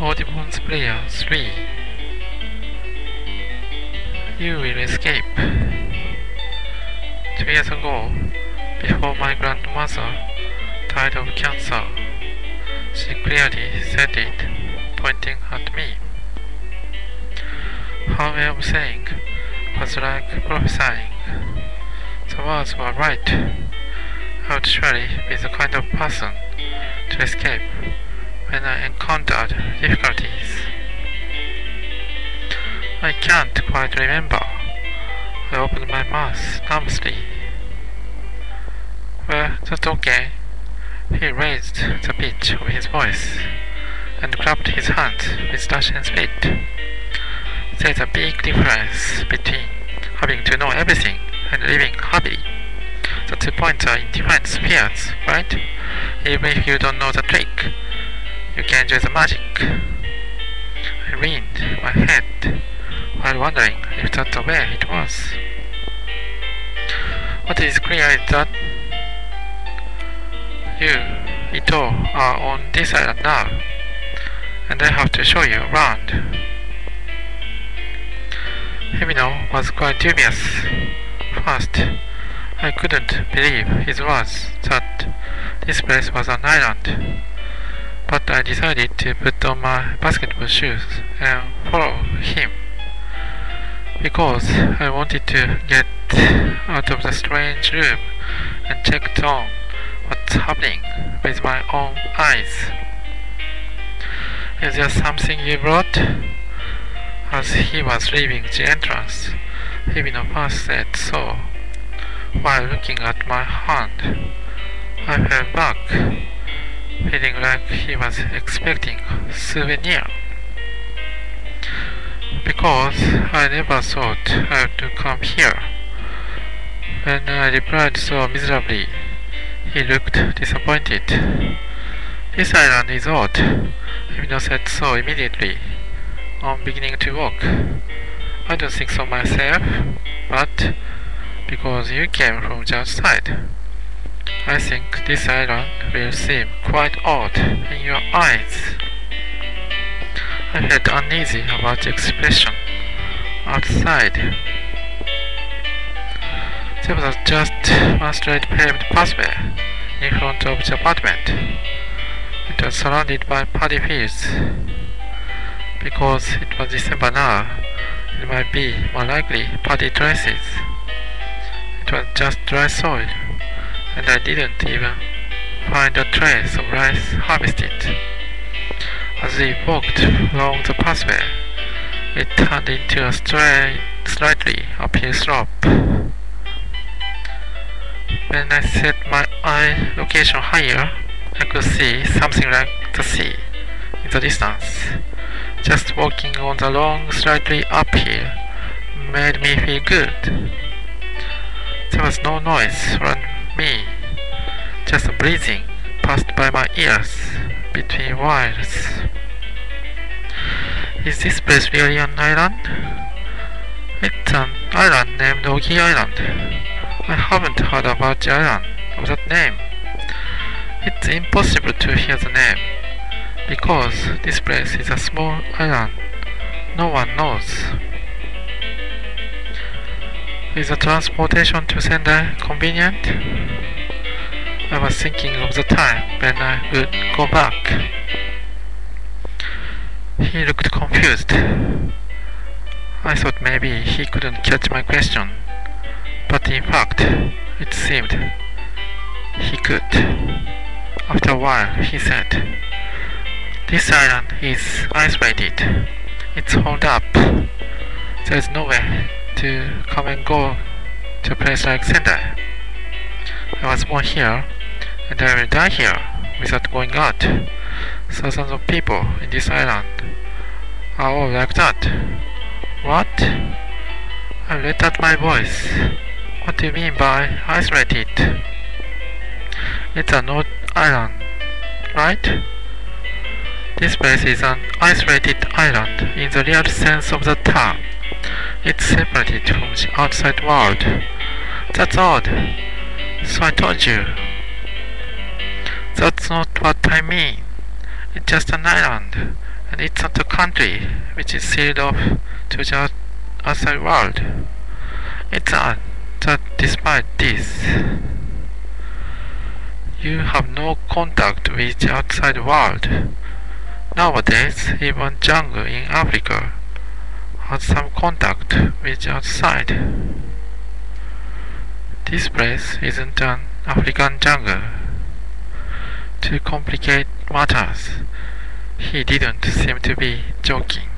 Audubon's Player 3. You will escape. 2 years ago, before my grandmother died of cancer, she clearly said it, pointing at me. Her way of saying was like prophesying. The words were right. I would surely be the kind of person to escape when I encountered difficulties. I can't quite remember. I opened my mouth nervously. Well, that's okay. He raised the pitch of his voice and clapped his hands with dashing speed. There's a big difference between having to know everything and living happily. The 2 points are in different spheres, right? Even if you don't know the trick, you can enjoy the magic. I leaned my head while wondering if that's the way it was. What is clear is that you, Ito, are on this island now, and I have to show you around. Himino was quite dubious. First, I couldn't believe his words that this place was an island, but I decided to put on my basketball shoes and follow him, because I wanted to get out of the strange room and check on what's happening with my own eyes. Is there something you brought? As he was leaving the entrance, Hibino first said so. While looking at my hand, I fell back, feeling like he was expecting a souvenir. Because I never thought I would come here. When I replied so miserably, he looked disappointed. This island is odd, Hibino said so immediately, on beginning to walk. I don't think so myself, but because you came from the outside, I think this island will seem quite odd in your eyes. I felt uneasy about the expression outside. There was just one straight paved pathway in front of the apartment. It was surrounded by paddy fields. Because it was December now, it might be more likely paddy traces. It was just dry soil, and I didn't even find a trace of rice harvested. As we walked along the pathway, it turned into a slightly uphill slope. When I set my eye location higher, I could see something like the sea in the distance. Just walking on the long, slightly uphill made me feel good. There was no noise around me, just breathing passed by my ears between whiles. Is this place really an island? It's an island named Ogi Island. I haven't heard about the island of that name. It's impossible to hear the name, because this place is a small island. No one knows. Is the transportation to Sendai convenient? I was thinking of the time when I would go back. He looked confused. I thought maybe he couldn't catch my question, but in fact, it seemed he could. After a while, he said, "This island is isolated. It's holed up. There's no way to come and go to a place like Sendai. I was born here, and I will die here without going out. Thousands of people in this island are all like that." What? I let out my voice. What do you mean by isolated? It's an odd island, right? This place is an isolated island in the real sense of the term. It's separated from the outside world. That's odd. So I told you. That's not what I mean. It's just an island. And it's not a country which is sealed off to the outside world. It's odd that despite this, you have no contact with the outside world. Nowadays, even jungle in Africa has some contact with the outside. This place isn't an African jungle. To complicate matters, he didn't seem to be joking.